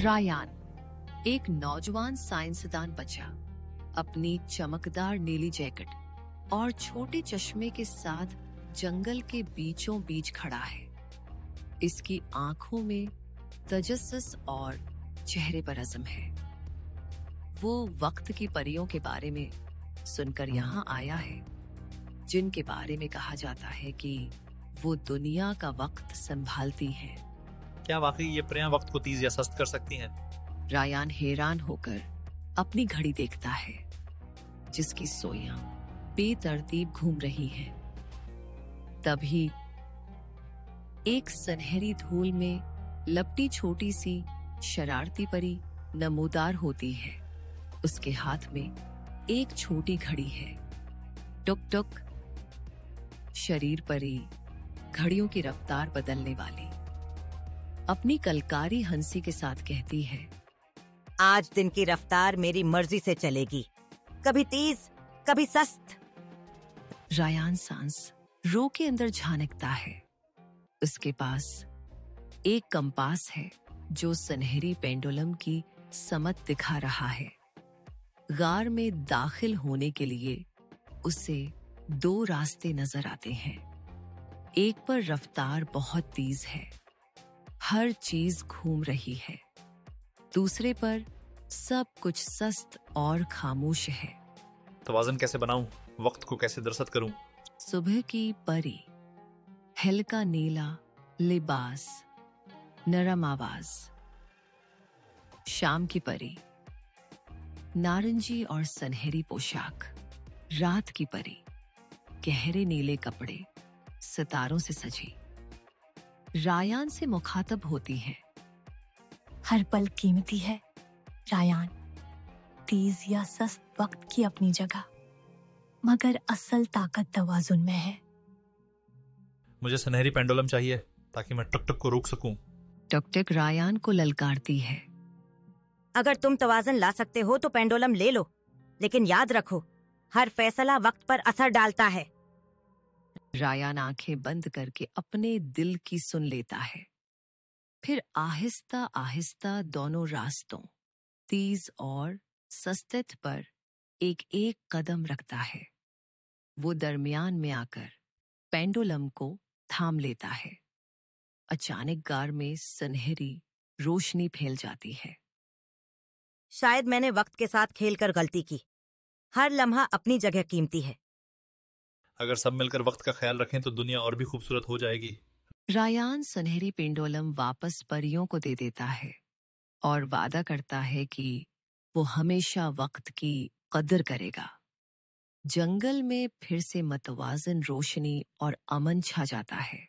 रायान, एक नौजवान साइंसदान बच्चा, अपनी चमकदार नीली जैकेट और छोटे चश्मे के साथ जंगल के बीचों बीच खड़ा है। इसकी आंखों में तजस्सुस और चेहरे पर अज़्म है। वो वक्त की परियों के बारे में सुनकर यहाँ आया है, जिनके बारे में कहा जाता है कि वो दुनिया का वक्त संभालती हैं। क्या वाकई ये परियां वक्त को तेज या सस्त कर सकती हैं? रायान हैरान होकर अपनी घड़ी देखता है, जिसकी सोइयां बेतरतीब घूम रही हैं। तभी एक सुनहरी धूल में लपटी छोटी सी शरारती परी नमूदार होती है। उसके हाथ में एक छोटी घड़ी है। टुक टुक। शरीर परी, घड़ियों की रफ्तार बदलने वाली, अपनी कलकारी हंसी के साथ कहती है, आज दिन की रफ्तार मेरी मर्जी से चलेगी, कभी तेज कभी सस्त। रायान सांस रो के अंदर झांकता है। उसके पास एक कंपास है जो सुनहरी पेंडुलम की समत दिखा रहा है। गार में दाखिल होने के लिए उसे 2 रास्ते नजर आते हैं। एक पर रफ्तार बहुत तेज है, हर चीज घूम रही है। दूसरे पर सब कुछ सस्त और खामोश है। तवाज़ुन कैसे बनाऊं? वक्त को कैसे दरस्त करूं? सुबह की परी, हल्का नीला लिबास, नरम आवाज। शाम की परी, नारंगी और सुनहरी पोशाक। रात की परी, गहरे नीले कपड़े, सितारों से सजी। रायान से मुखातब होती है, हर पल कीमती है रायान। तेज या सस्त वक्त की अपनी जगह, मगर असल ताकत तवाज़ुन में है। मुझे सुनहरी पेंडुलम चाहिए ताकि मैं टक टक को रोक सकूं। टक टक रायान को ललकारती है, अगर तुम तवाज़ुन ला सकते हो तो पेंडुलम ले लो, लेकिन याद रखो हर फैसला वक्त पर असर डालता है। रायान आंखें बंद करके अपने दिल की सुन लेता है। फिर आहिस्ता आहिस्ता दोनों रास्तों, तेज और सस्तेत पर एक एक कदम रखता है। वो दरमियान में आकर पेंडुलम को थाम लेता है। अचानक गार में सुनहरी रोशनी फैल जाती है। शायद मैंने वक्त के साथ खेलकर गलती की। हर लम्हा अपनी जगह कीमती है। अगर सब मिलकर वक्त का ख्याल रखें तो दुनिया और भी खूबसूरत हो जाएगी। रायान सुनहरी पेंडुलम वापस परियों को दे देता है और वादा करता है कि वो हमेशा वक्त की कदर करेगा। जंगल में फिर से मतवाज़न रोशनी और अमन छा जाता है।